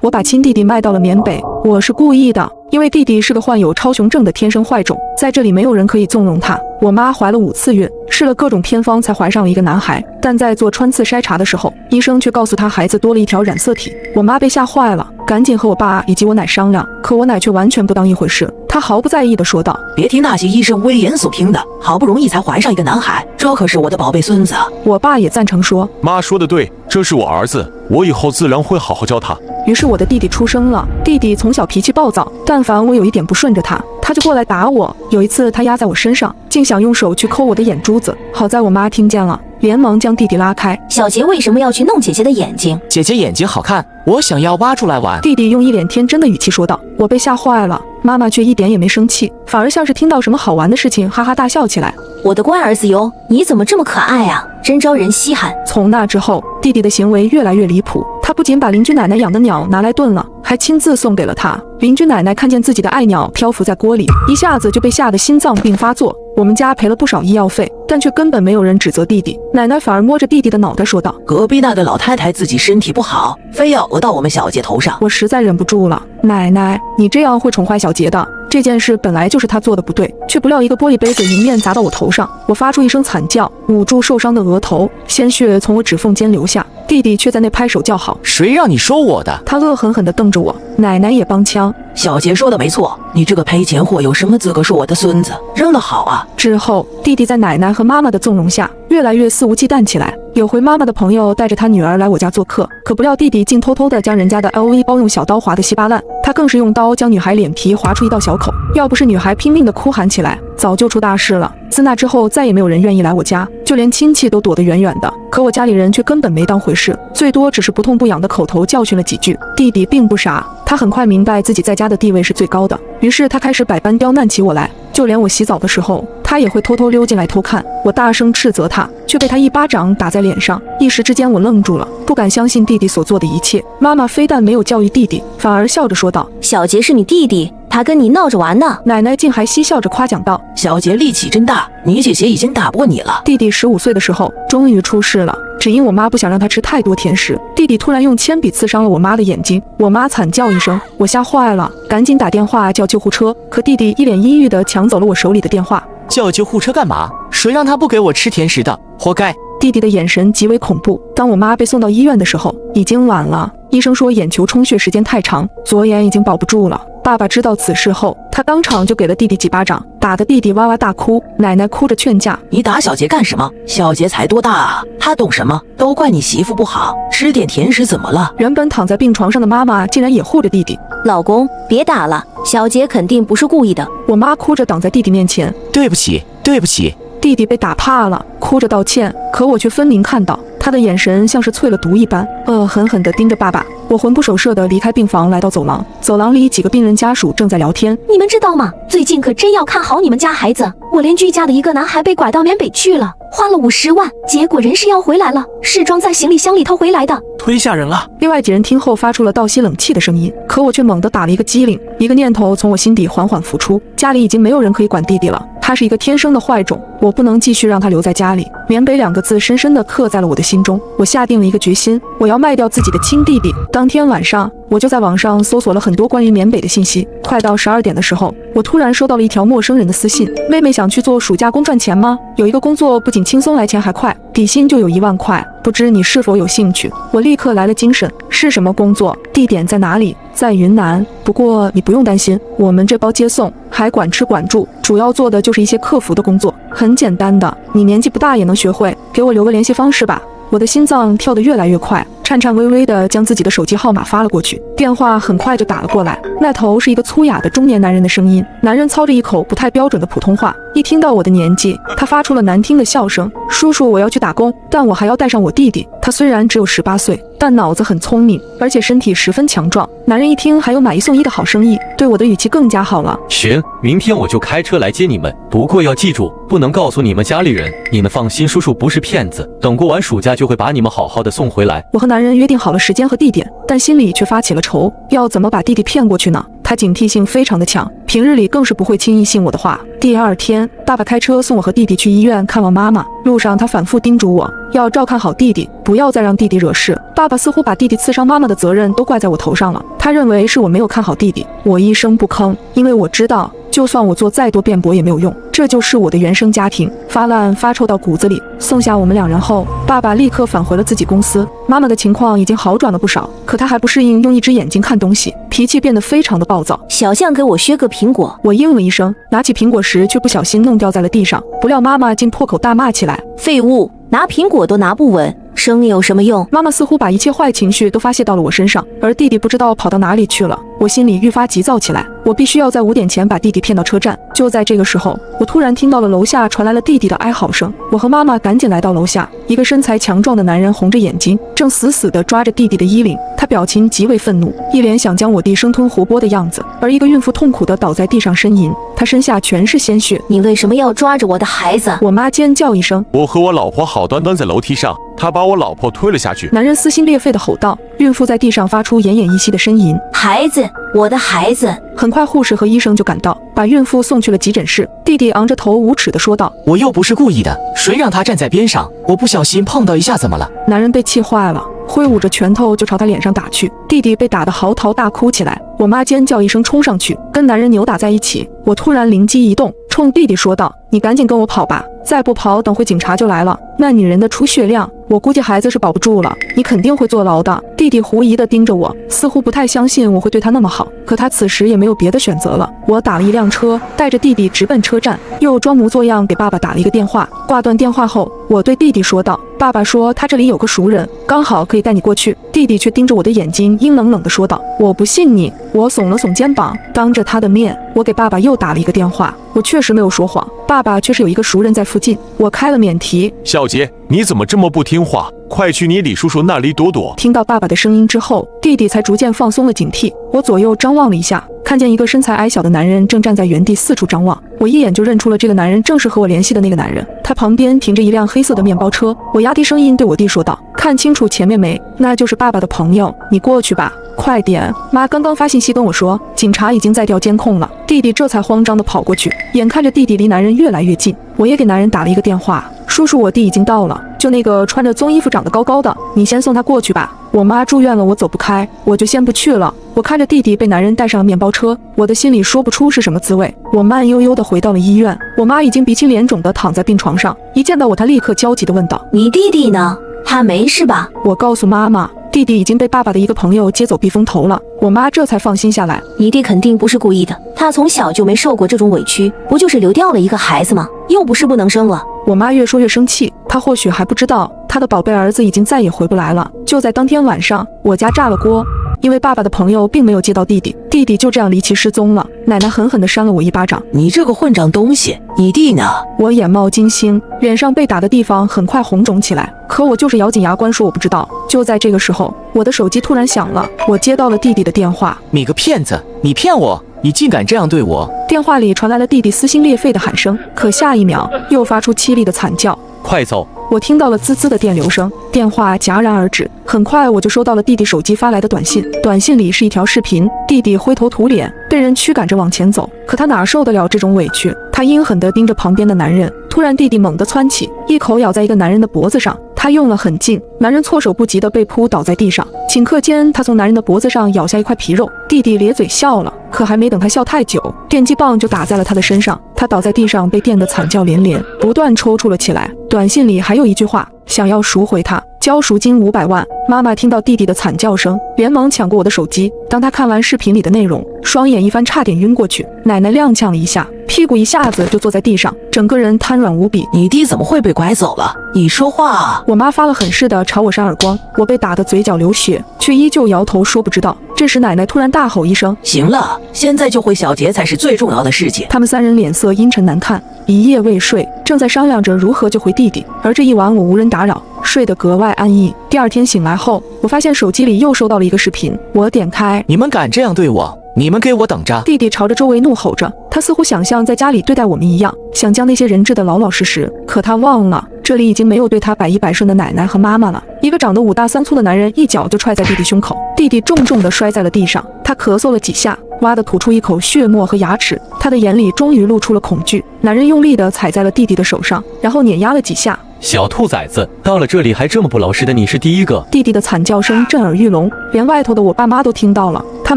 我把亲弟弟卖到了缅北，我是故意的，因为弟弟是个患有超雄症的天生坏种，在这里没有人可以纵容他。我妈怀了5次孕，试了各种偏方才怀上了一个男孩，但在做穿刺筛查的时候，医生却告诉她孩子多了一条染色体。我妈被吓坏了，赶紧和我爸以及我奶商量，可我奶却完全不当一回事，她毫不在意地说道：别听那些医生危言耸听的，好不容易才怀上一个男孩，这可是我的宝贝孙子。我爸也赞成说：妈说的对，这是我儿子，我以后自然会好好教他。于是我的弟弟出生了。弟弟从小脾气暴躁，但凡我有一点不顺着他就过来打我。有一次他压在我身上，竟想用手去抠我的眼珠子，好在我妈听见了，连忙将弟弟拉开。小杰为什么要去弄姐姐的眼睛？姐姐眼睛好看，我想要挖出来玩。弟弟用一脸天真的语气说道。我被吓坏了，妈妈却一点也没生气，反而像是听到什么好玩的事情，哈哈大笑起来。我的乖儿子哟，你怎么这么可爱啊，真招人稀罕。从那之后，弟弟的行为越来越离谱，他不仅把邻居奶奶养的鸟拿来炖了，还亲自送给了他。邻居奶奶看见自己的爱鸟漂浮在锅里，一下子就被吓得心脏病发作。我们家赔了不少医药费，但却根本没有人指责弟弟，奶奶反而摸着弟弟的脑袋说道：隔壁那个老太太自己身体不好，非要讹到我们小杰头上。我实在忍不住了，奶奶，你这样会宠坏小杰的。这件事本来就是他做的不对，却不料一个玻璃杯子迎面砸到我头上，我发出一声惨叫，捂住受伤的额头，鲜血从我指缝间流下。弟弟却在那拍手叫好。谁让你说我的？他恶狠狠地瞪着我，奶奶也帮腔。小杰说的没错，你这个赔钱货有什么资格说我的孙子？扔了好啊。之后，弟弟在奶奶和妈妈的纵容下，越来越肆无忌惮起来。有回妈妈的朋友带着他女儿来我家做客，可不料弟弟竟偷偷地将人家的 LV 包用小刀划得稀巴烂，他更是用刀将女孩脸皮划出一道小口。要不是女孩拼命地哭喊起来，早就出大事了。自那之后，再也没有人愿意来我家，就连亲戚都躲得远远的。可我家里人却根本没当回事，最多只是不痛不痒的口头教训了几句。弟弟并不傻，他很快明白自己在家的地位是最高的，于是他开始百般刁难起我来。就连我洗澡的时候，他也会偷偷溜进来偷看。我大声斥责他，却被他一巴掌打在脸上。一时之间我愣住了，不敢相信弟弟所做的一切。妈妈非但没有教育弟弟，反而笑着说道：小杰是你弟弟，他跟你闹着玩呢。奶奶竟还嬉笑着夸奖道：小杰力气真大，你姐姐已经打不过你了。弟弟15岁的时候终于出事了，只因我妈不想让他吃太多甜食，弟弟突然用铅笔刺伤了我妈的眼睛。我妈惨叫一声，我吓坏了，赶紧打电话叫救护车。可弟弟一脸阴郁地抢走了我手里的电话。叫救护车干嘛？谁让他不给我吃甜食的？活该！弟弟的眼神极为恐怖。当我妈被送到医院的时候，已经晚了。医生说眼球充血时间太长，左眼已经保不住了。爸爸知道此事后，他当场就给了弟弟几巴掌，打得弟弟哇哇大哭。奶奶哭着劝架：你打小杰干什么？小杰才多大啊，他懂什么？都怪你媳妇不好，吃点甜食怎么了？原本躺在病床上的妈妈竟然也护着弟弟。老公，别打了，小杰肯定不是故意的。我妈哭着挡在弟弟面前：对不起，对不起。弟弟被打怕了，哭着道歉，可我却分明看到他的眼神像是淬了毒一般，恶狠狠地盯着爸爸。我魂不守舍地离开病房，来到走廊。走廊里几个病人家属正在聊天。你们知道吗？最近可真要看好你们家孩子，我邻居家的一个男孩被拐到缅北去了，花了50万，结果人是要回来了，是装在行李箱里头回来的，忒吓人了。另外几人听后发出了倒吸冷气的声音，可我却猛地打了一个激灵，一个念头从我心底缓缓浮出：家里已经没有人可以管弟弟了，他是一个天生的坏种，我不能继续让他留在家里。缅北2个字深深地刻在了我的心中，我下定了一个决心，我要卖掉自己的亲弟弟。当天晚上，我就在网上搜索了很多关于缅北的信息。快到12点的时候，我突然收到了一条陌生人的私信：妹妹想去做暑假工赚钱吗？有一个工作不仅轻松来钱还快，底薪就有1万块，不知你是否有兴趣？我立刻来了精神，是什么工作？地点在哪里？在云南。不过你不用担心，我们这包接送，还管吃管住，主要做的就是一些客服的工作，很简单的，你年纪不大也能学会。给我留个联系方式吧。我的心脏跳得越来越快，颤颤巍巍地将自己的手机号码发了过去。电话很快就打了过来，那头是一个粗哑的中年男人的声音。男人操着一口不太标准的普通话，一听到我的年纪，他发出了难听的笑声：叔叔，我要去打工，但我还要带上我弟弟。他虽然只有18岁，但脑子很聪明，而且身体十分强壮。男人一听还有买1送1的好生意，对我的语气更加好了。行，明天我就开车来接你们，不过要记住，不能告诉你们家里人。你们放心，叔叔不是骗子，等过完暑假就会把你们好好的送回来。我和男人约定好了时间和地点，但心里却发起了愁，要怎么把弟弟骗过去呢？他警惕性非常的强，平日里更是不会轻易信我的话。第二天，爸爸开车送我和弟弟去医院看望妈妈，路上他反复叮嘱我要照看好弟弟，不要再让弟弟惹事。爸爸似乎把弟弟刺伤妈妈的责任都怪在我头上了，他认为是我没有看好弟弟。我一声不吭，因为我知道就算我做再多辩驳也没有用，这就是我的原生家庭，发烂发臭到骨子里。送下我们2人后，爸爸立刻返回了自己公司。妈妈的情况已经好转了不少，可她还不适应用一只眼睛看东西，脾气变得非常的暴躁。小象给我削个苹果。我应了一声，拿起苹果时却不小心弄掉在了地上，不料妈妈竟破口大骂起来：废物，拿苹果都拿不稳，生有什么用？妈妈似乎把一切坏情绪都发泄到了我身上，而弟弟不知道跑到哪里去了。我心里愈发急躁起来，我必须要在5点前把弟弟骗到车站。就在这个时候，我突然听到了楼下传来了弟弟的哀嚎声。我和妈妈赶紧来到楼下，一个身材强壮的男人红着眼睛，正死死地抓着弟弟的衣领，他表情极为愤怒，一脸想将我弟生吞活剥的样子。而一个孕妇痛苦地倒在地上呻吟，她身下全是鲜血。你为什么要抓着我的孩子？我妈尖叫一声，我和我老婆好端端在楼梯上，他把我老婆推了下去。男人撕心裂肺地吼道，孕妇在地上发出奄奄一息的呻吟。孩子，我的孩子！很快护士和医生就赶到，把孕妇送去了急诊室。弟弟昂着头无耻地说道，我又不是故意的，谁让他站在边上？我不小心碰到一下怎么了？男人被气坏了，挥舞着拳头就朝他脸上打去。弟弟被打得嚎啕大哭起来。我妈尖叫一声冲上去，跟男人扭打在一起。我突然灵机一动，冲弟弟说道，你赶紧跟我跑吧，再不跑等会警察就来了。那女人的出血量，我估计孩子是保不住了，你肯定会坐牢的。弟弟狐疑地盯着我，似乎不太相信我会对他那么好，可他此时也没有别的选择了。我打了一辆车，带着弟弟直奔车站，又装模作样给爸爸打了一个电话。挂断电话后，我对弟弟说道，爸爸说他这里有个熟人，刚好可以带你过去。弟弟却盯着我的眼睛，阴冷冷地说道，我不信你。我耸了耸肩膀，当着他的面，我给爸爸又打了一个电话。我确实没有说谎，爸爸确实有一个熟人在附近。我开了免提，小杰，你怎么这么不听话？快去你李叔叔那里躲躲。听到爸爸的声音之后，弟弟才逐渐放松了警惕。我左右张望了一下，看见一个身材矮小的男人正站在原地四处张望。我一眼就认出了这个男人正是和我联系的那个男人，他旁边停着一辆黑色的面包车。我压低声音对我弟说道，看清楚前面没？那就是爸爸的朋友，你过去吧，快点。妈刚刚发信息跟我说，警察已经在调监控了。弟弟这才慌张地跑过去，眼看着弟弟离男人越来越近，我也给男人打了一个电话，叔叔，我弟已经到了，就那个穿着棕衣服长得高高的，你先送他过去吧。我妈住院了，我走不开，我就先不去了。我看着弟弟被男人带上了面包车，我的心里说不出是什么滋味。我慢悠悠地回到了医院，我妈已经鼻青脸肿地躺在病床上，一见到我，她立刻焦急地问道，你弟弟呢？他没事吧？我告诉妈妈，弟弟已经被爸爸的一个朋友接走避风头了。我妈这才放心下来。你弟肯定不是故意的，他从小就没受过这种委屈，不就是流掉了一个孩子吗？又不是不能生了。我妈越说越生气，她或许还不知道，她的宝贝儿子已经再也回不来了。就在当天晚上，我家炸了锅，因为爸爸的朋友并没有接到弟弟，弟弟就这样离奇失踪了。奶奶狠狠地扇了我一巴掌，你这个混账东西，你弟呢？我眼冒金星，脸上被打的地方很快红肿起来，可我就是咬紧牙关说我不知道。就在这个时候，我的手机突然响了，我接到了弟弟的电话。你个骗子，你骗我，你竟敢这样对我！电话里传来了弟弟撕心裂肺的喊声，可下一秒又发出凄厉的惨叫。快走！我听到了滋滋的电流声，电话戛然而止。很快我就收到了弟弟手机发来的短信，短信里是一条视频，弟弟灰头土脸，被人驱赶着往前走，可他哪受得了这种委屈，他阴狠地盯着旁边的男人。突然弟弟猛地窜起，一口咬在一个男人的脖子上，他用了狠劲，男人措手不及地被扑倒在地上。顷刻间，他从男人的脖子上咬下一块皮肉，弟弟咧嘴笑了，可还没等他笑太久，电击棒就打在了他的身上，他倒在地上被电得惨叫连连，不断抽搐了起来。短信里还有一句话，想要赎回他，交赎金500万。妈妈听到弟弟的惨叫声，连忙抢过我的手机。当她看完视频里的内容，双眼一翻，差点晕过去。奶奶踉跄了一下，屁股一下子就坐在地上，整个人瘫软无比。你弟怎么会被拐走了？你说话啊！我妈发了狠似的朝我扇耳光，我被打得嘴角流血，却依旧摇头说不知道。这时奶奶突然大吼一声，行了，现在救回小杰才是最重要的事情。他们3人脸色阴沉难看，一夜未睡，正在商量着如何救回弟弟。而这一晚我无人打扰，睡得格外安逸。第二天醒来后，我发现手机里又收到了一个视频，我点开，你们敢这样对我，你们给我等着！弟弟朝着周围怒吼着，他似乎想像在家里对待我们一样，想将那些人治得老老实实。可他忘了，这里已经没有对他百依百顺的奶奶和妈妈了。一个长得5大3粗的男人一脚就踹在弟弟胸口，弟弟重重地摔在了地上。他他咳嗽了几下，哇地吐出一口血沫和牙齿，他的眼里终于露出了恐惧。男人用力地踩在了弟弟的手上，然后碾压了几下。小兔崽子，到了这里还这么不老实的，你是第一个。弟弟的惨叫声震耳欲聋，连外头的我爸妈都听到了。他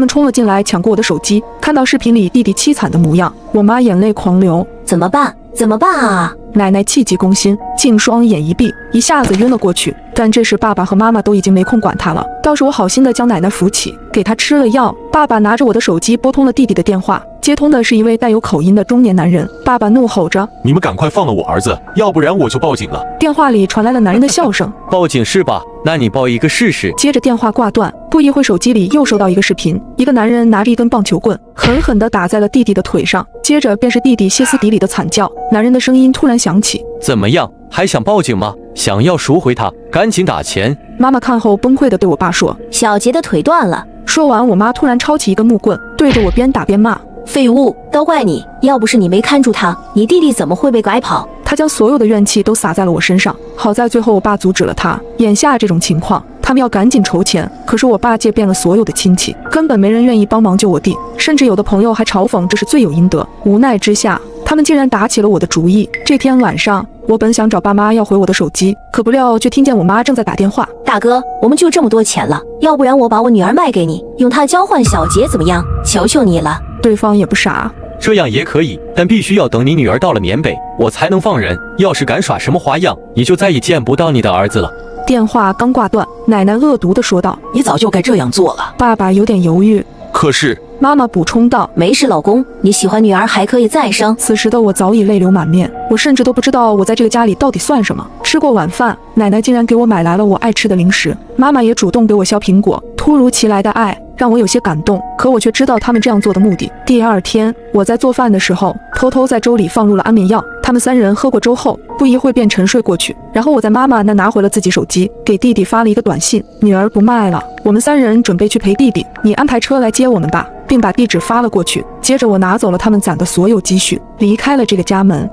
们冲了进来，抢过我的手机。看到视频里弟弟凄惨的模样，我妈眼泪狂流。怎么办？怎么办啊？奶奶气急攻心，竟双眼一闭，一下子晕了过去。但这时爸爸和妈妈都已经没空管他了，倒是我好心的将奶奶扶起，给她吃了药。爸爸拿着我的手机拨通了弟弟的电话，接通的是一位带有口音的中年男人。爸爸怒吼着：“你们赶快放了我儿子，要不然我就报警了。”电话里传来了男人的笑声：“报警是吧？那你报一个试试。”接着电话挂断，不一会手机里又收到一个视频，一个男人拿着一根棒球棍，狠狠地打在了弟弟的腿上，接着便是弟弟歇斯底里的惨叫。男人的声音突然响起：“怎么样，还想报警吗？想要赎回他，赶紧打钱。”妈妈看后崩溃地对我爸说：“小杰的腿断了。”说完，我妈突然抄起一根木棍，对着我边打边骂：“废物，都怪你！要不是你没看住他，你弟弟怎么会被拐跑？”他将所有的怨气都撒在了我身上，好在最后我爸阻止了他。眼下这种情况，他们要赶紧筹钱，可是我爸借遍了所有的亲戚，根本没人愿意帮忙救我弟，甚至有的朋友还嘲讽这是罪有应得。无奈之下，他们竟然打起了我的主意。这天晚上，我本想找爸妈要回我的手机，可不料却听见我妈正在打电话：“大哥，我们就这么多钱了，要不然我把我女儿卖给你，用她交换小杰怎么样？求求你了。”对方也不傻，这样也可以，但必须要等你女儿到了缅北，我才能放人。要是敢耍什么花样，你就再也见不到你的儿子了。电话刚挂断，奶奶恶毒地说道：“你早就该这样做了。”爸爸有点犹豫，可是妈妈补充道：“没事，老公，你喜欢女儿还可以再生。”此时的我早已泪流满面，我甚至都不知道我在这个家里到底算什么。吃过晚饭，奶奶竟然给我买来了我爱吃的零食，妈妈也主动给我削苹果。突如其来的爱让我有些感动，可我却知道他们这样做的目的。第二天，我在做饭的时候，偷偷在粥里放入了安眠药。他们三人喝过粥后，不一会便沉睡过去。然后我在妈妈那拿回了自己手机，给弟弟发了一个短信：“女儿不卖了，我们三人准备去陪弟弟，你安排车来接我们吧。”并把地址发了过去。接着我拿走了他们攒的所有积蓄，离开了这个家门。